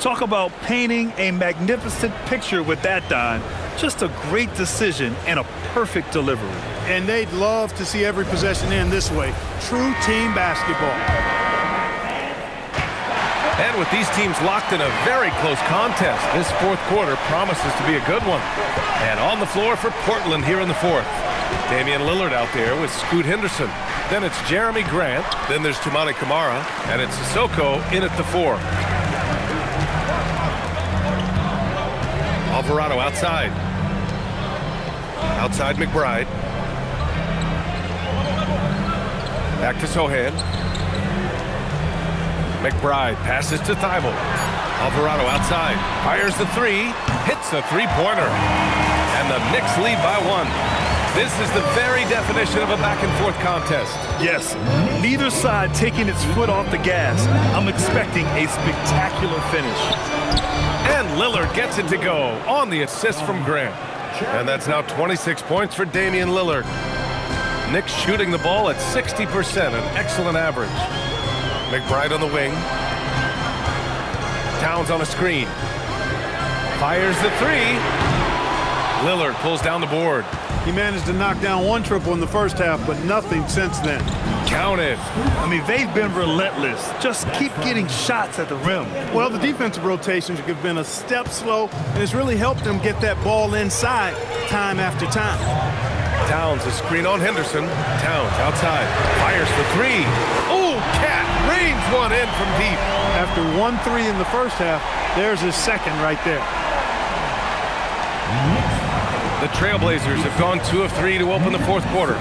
Talk about painting a magnificent picture with that, Don. Just a great decision and a perfect delivery. And they'd love to see every possession end this way. True team basketball. And with these teams locked in a very close contest, this fourth quarter promises to be a good one. And on the floor for Portland here in the fourth. Damian Lillard out there with Scoot Henderson. Then it's Jeremy Grant. Then there's Toumani Camara. And it's Sissoko in at the 4. Alvarado outside. Outside McBride. Back to Sohan. McBride passes to Thibault. Alvarado outside. Fires the 3. Hits a 3-pointer. And the Knicks lead by 1. This is the very definition of a back-and-forth contest. Yes, neither side taking its foot off the gas. I'm expecting a spectacular finish. And Lillard gets it to go on the assist from Grant. And that's now 26 points for Damian Lillard. Knicks shooting the ball at 60%, an excellent average. McBride on the wing. Towns on a screen. Fires the three. Lillard pulls down the board. He managed to knock down one triple in the first half, but nothing since then. Counted. I mean, they've been relentless. Just keep getting shots at the rim. Well, the defensive rotations have been a step slow, and it's really helped them get that ball inside time after time. Towns a screen on Henderson. Towns outside. Fires for three. Oh, Cat rains one in from deep. After 1-3 in the first half, there's his second right there. The Trailblazers have gone 2 of 3 to open the fourth quarter.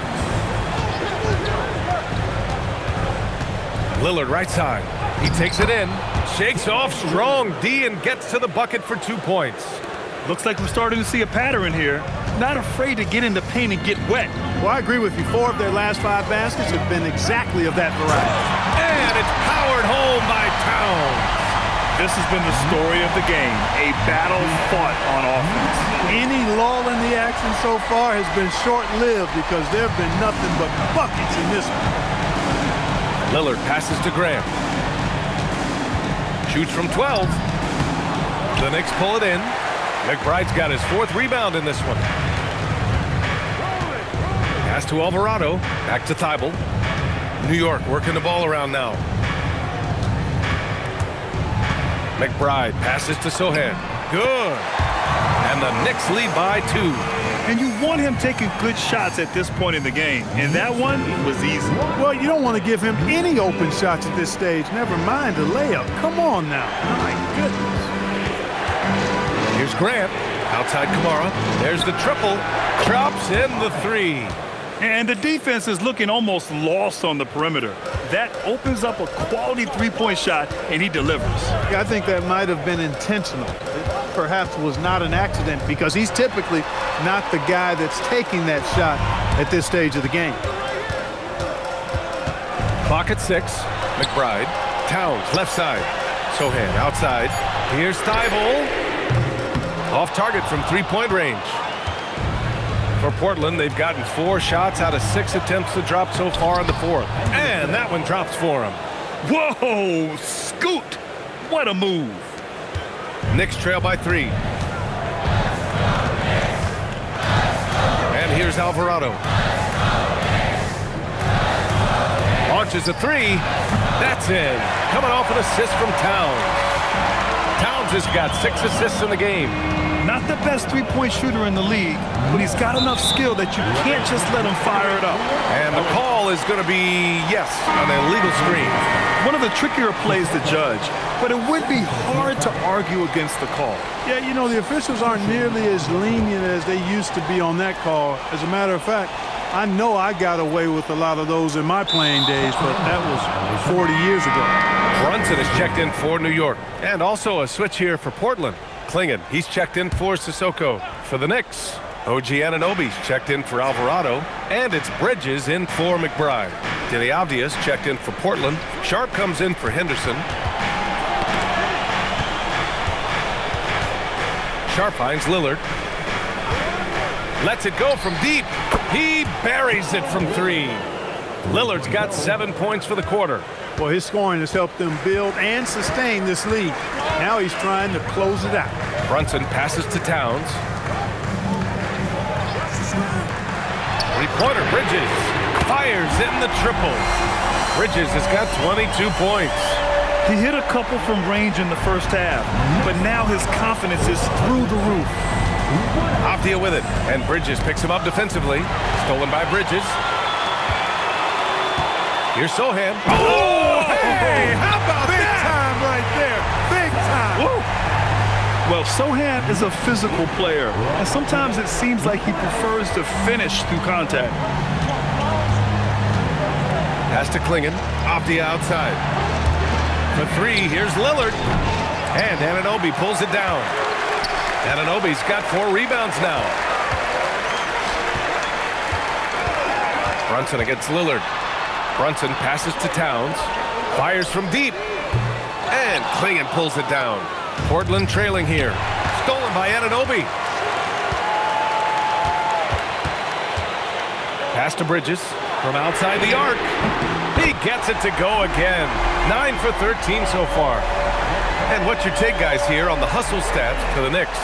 Lillard right side. He takes it in. Shakes off strong D and gets to the bucket for 2 points. Looks like we're starting to see a pattern here. Not afraid to get in the paint and get wet. Well, I agree with you. 4 of their last 5 baskets have been exactly of that variety. And it's powered home by Towns. This has been the story of the game, a battle fought on offense. Any lull in the action so far has been short-lived because there have been nothing but buckets in this one. Lillard passes to Graham. Shoots from 12. The Knicks pull it in. McBride's got his 4th rebound in this one. Pass to Alvarado. Back to Thibault. New York working the ball around now. McBride passes to Sohan. Good. And the Knicks lead by 2. And you want him taking good shots at this point in the game. And that one was easy. Well, you don't want to give him any open shots at this stage. Never mind a layup. Come on now. My goodness. Here's Grant. Outside Kamara. There's the triple. Drops in the 3. And the defense is looking almost lost on the perimeter. That opens up a quality three-point shot, and he delivers. Yeah, I think that might have been intentional. It perhaps was not an accident because he's typically not the guy that's taking that shot at this stage of the game. Clock at 6. McBride. Towns, left side. Sohan, outside. Here's Thibault. Off target from 3-point range. For Portland, they've gotten 4 shots out of 6 attempts to drop so far in the 4th. And that one drops for him. Whoa, scoot. What a move. Knicks trail by 3. And here's Alvarado. Launches a 3. That's in. Coming off an assist from Towns. Towns has got 6 assists in the game. Not the best three-point shooter in the league, but he's got enough skill that you can't just let him fire it up. And the call is going to be, yes, an illegal screen. One of the trickier plays to judge, but it would be hard to argue against the call. Yeah, you know, the officials aren't nearly as lenient as they used to be on that call. As a matter of fact, I know I got away with a lot of those in my playing days, but that was 40 years ago. Brunson is checked in for New York. And also a switch here for Portland. Klingon, he's checked in for Sissoko. For the Knicks, OG Anunoby's checked in for Alvarado. And it's Bridges in for McBride. Dele Avdia's checked in for Portland. Sharp comes in for Henderson. Sharp finds Lillard. Lets it go from deep. He buries it from 3. Lillard's got 7 points for the quarter. Well, his scoring has helped them build and sustain this lead. Now he's trying to close it out. Brunson passes to Towns. 3-pointer, Bridges. Fires in the triple. Bridges has got 22 points. He hit a couple from range in the first half, but now his confidence is through the roof. Avdia with it, and Bridges picks him up defensively. Stolen by Bridges. Here's Sohan. Oh, hey, how about big that? time right there. Big time. Woo. Well, Sohan is a physical player, and sometimes it seems like he prefers to finish through contact. Pass to Klingon. Avdia outside. For 3, here's Lillard. And Anunoby pulls it down. Anunoby's got 4 rebounds now. Brunson against Lillard. Brunson passes to Towns. Fires from deep. And Klingon pulls it down. Portland trailing here. Stolen by Anunoby. Pass to Bridges from outside the arc. He gets it to go again. 9 for 13 so far. And what's your take, guys, here on the hustle stats for the Knicks?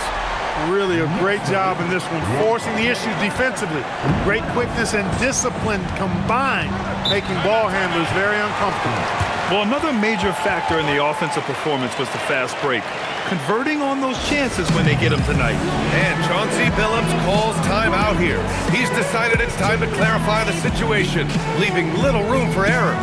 Really a great job in this one, forcing the issue defensively. Great quickness and discipline combined, making ball handlers very uncomfortable. Well, another major factor in the offensive performance was the fast break. Converting on those chances when they get them tonight. And Chauncey Billups calls timeout here. He's decided it's time to clarify the situation, leaving little room for error.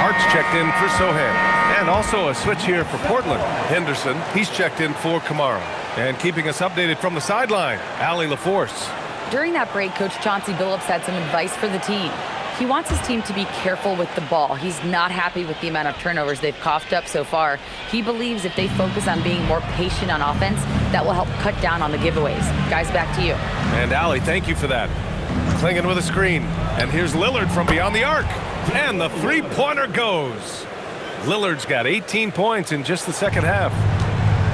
Hart's checked in for Sohan. And also a switch here for Portland. Henderson, he's checked in for Kamara. And keeping us updated from the sideline, Allie LaForce. During that break, Coach Chauncey Billups had some advice for the team. He wants his team to be careful with the ball. He's not happy with the amount of turnovers they've coughed up so far. He believes if they focus on being more patient on offense, that will help cut down on the giveaways. Guys, back to you. And Allie, thank you for that. Klingon with a screen. And here's Lillard from beyond the arc. And the three-pointer goes. Lillard's got 18 points in just the second half.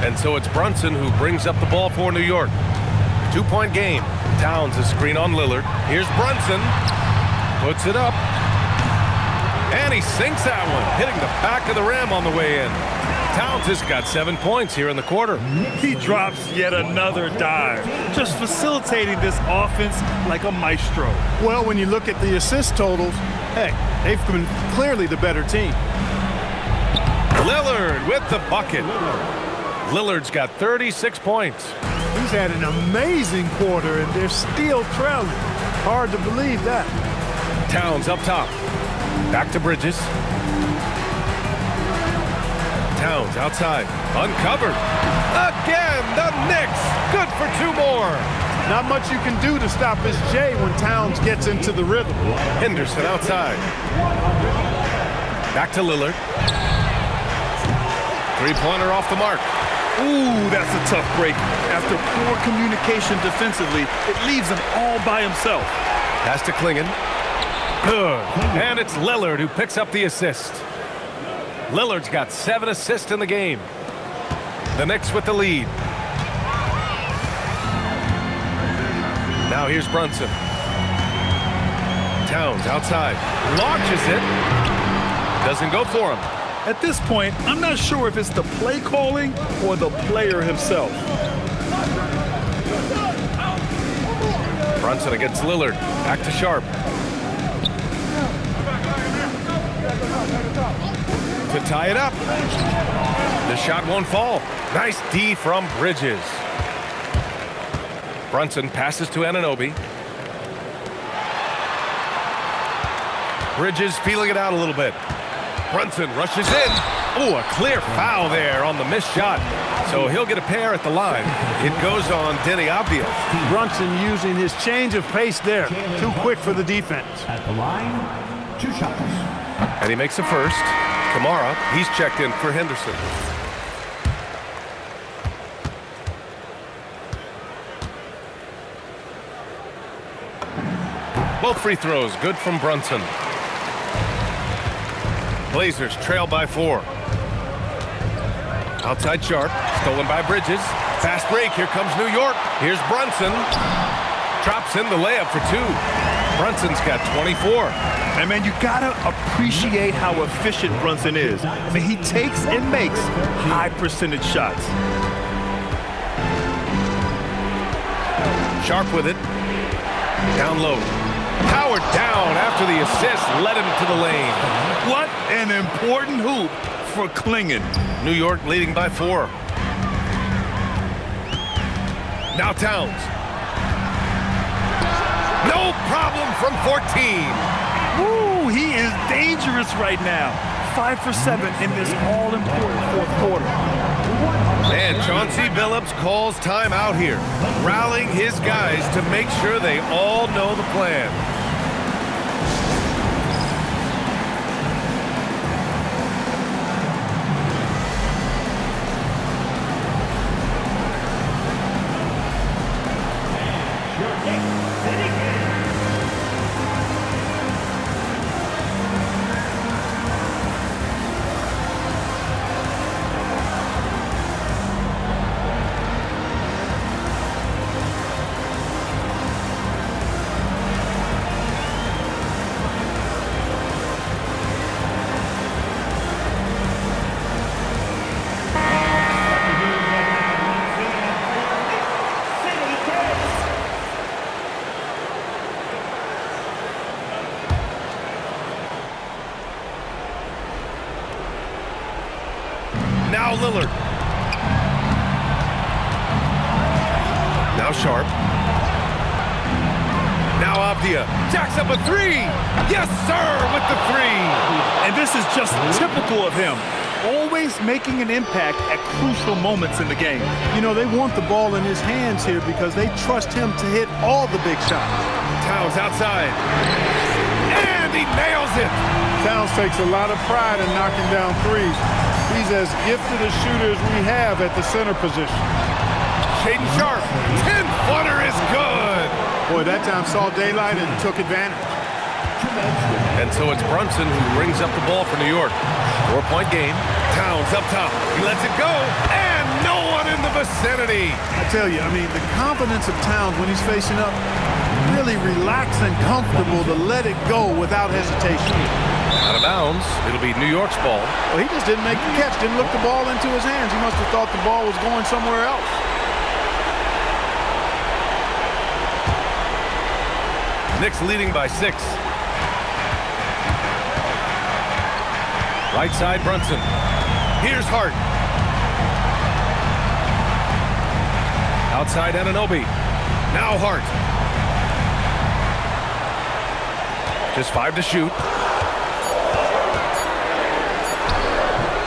And so it's Brunson who brings up the ball for New York. 2-point game. Towns a screen on Lillard. Here's Brunson. Puts it up. And he sinks that one, hitting the back of the rim on the way in. Towns has got 7 points here in the quarter. He drops yet another dive, just facilitating this offense like a maestro. Well, when you look at the assist totals, hey, they've been clearly the better team. Lillard with the bucket. Lillard's got 36 points. He's had an amazing quarter, and they're still trailing. Hard to believe that. Towns up top. Back to Bridges. Towns outside. Uncovered. Again, the Knicks. Good for 2 more. Not much you can do to stop this J when Towns gets into the rhythm. Henderson outside. Back to Lillard. Three-pointer off the mark. Ooh, that's a tough break. After poor communication defensively, it leaves him all by himself. Pass to Klingon. Good. And it's Lillard who picks up the assist. Lillard's got 7 assists in the game. The Knicks with the lead. Now here's Brunson. Towns outside. Launches it. Doesn't go for him. At this point, I'm not sure if it's the play calling or the player himself. Brunson against Lillard. Back to Sharp. To tie it up. The shot won't fall. Nice D from Bridges. Brunson passes to Anunoby. Bridges feeling it out a little bit. Brunson rushes in. Oh, a clear foul there on the missed shot. So he'll get a pair at the line. It goes on Denny Avdija. Brunson using his change of pace there. Too quick for the defense. At the line, 2 shots. And he makes a first. Kamara, he's checked in for Henderson. Both free throws good from Brunson. Blazers trail by 4. Outside Sharp, stolen by Bridges. Fast break, here comes New York. Here's Brunson. Drops in the layup for 2. Brunson's got 24. And man, you gotta appreciate how efficient Brunson is. I mean, he takes and makes high percentage shots. Sharp with it. Down low. Powered down after the assist led him to the lane. What an important hoop for Klingon. New York leading by 4. Now Towns. No problem from 14. Woo, he is dangerous right now. 5 for 7 in this all-important 4th quarter. And Chauncey Billups calls timeout here, rallying his guys to make sure they all know the plan. Now Lillard. Now Sharp. Now Abdia. Jacks up a three. Yes, sir, with the three. And this is just typical of him. Always making an impact at crucial moments in the game. You know, they want the ball in his hands here because they trust him to hit all the big shots. Towns outside. And he nails it. Towns takes a lot of pride in knocking down threes. He's as gifted a shooter as we have at the center position. Shaedon Sharp, 10-footer is good. Boy, that time saw daylight and took advantage. And so it's Brunson who brings up the ball for New York. 4-point game. Towns up top. He lets it go, and no one in the vicinity. I tell you, I mean, the confidence of Towns when he's facing up, really relaxed and comfortable to let it go without hesitation. Out of bounds. It'll be New York's ball. Well, he just didn't make the catch, didn't look the ball into his hands. He must have thought the ball was going somewhere else. Knicks leading by 6. Right side, Brunson. Here's Hart. Outside, Anunoby. Now Hart. Just 5 to shoot.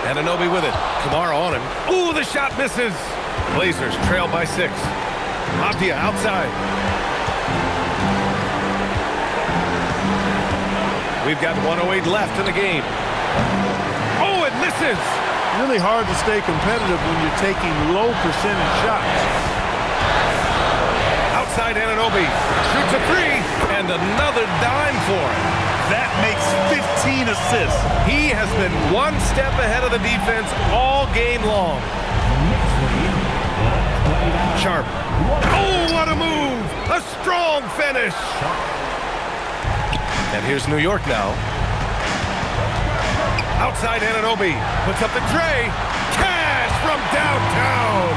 Anunoby with it. Kamara on him. Ooh, the shot misses. Blazers trail by 6. Abdia outside. We've got 1:08 left in the game. Oh, it misses. Really hard to stay competitive when you're taking low percentage shots. Outside Anunoby. Shoots a 3. And another dime for him. That makes 15 assists. He has been one step ahead of the defense all game long. Sharp. Oh, what a move! A strong finish. And here's New York now. Outside Anunoby. Puts up the tray. Cash from downtown.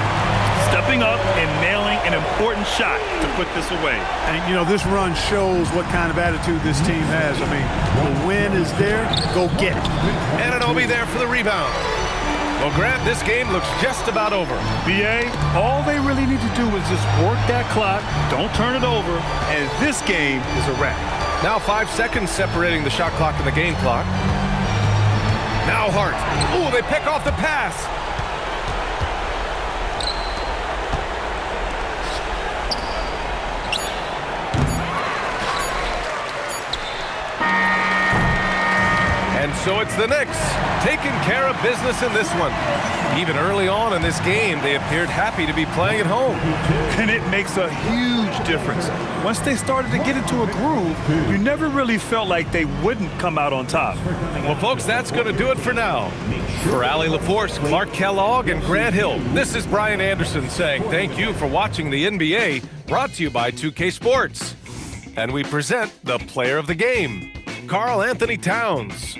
Stepping up and nailing an important shot to put this away. And, you know, this run shows what kind of attitude this team has. I mean, the win is there. Go get it. Anunoby there for the rebound. Well, Grant, this game looks just about over. BA, all they really need to do is just work that clock, don't turn it over, and this game is a wrap. Now 5 seconds separating the shot clock and the game clock. Now Hart. Ooh, they pick off the pass. And so it's the Knicks taking care of business in this one. Even early on in this game, they appeared happy to be playing at home. And it makes a huge difference. Once they started to get into a groove, you never really felt like they wouldn't come out on top. Well, folks, that's going to do it for now. For Allie LaForce, Clark Kellogg, and Grant Hill, this is Brian Anderson saying thank you for watching the NBA, brought to you by 2K Sports. And we present the player of the game, Karl Anthony Towns.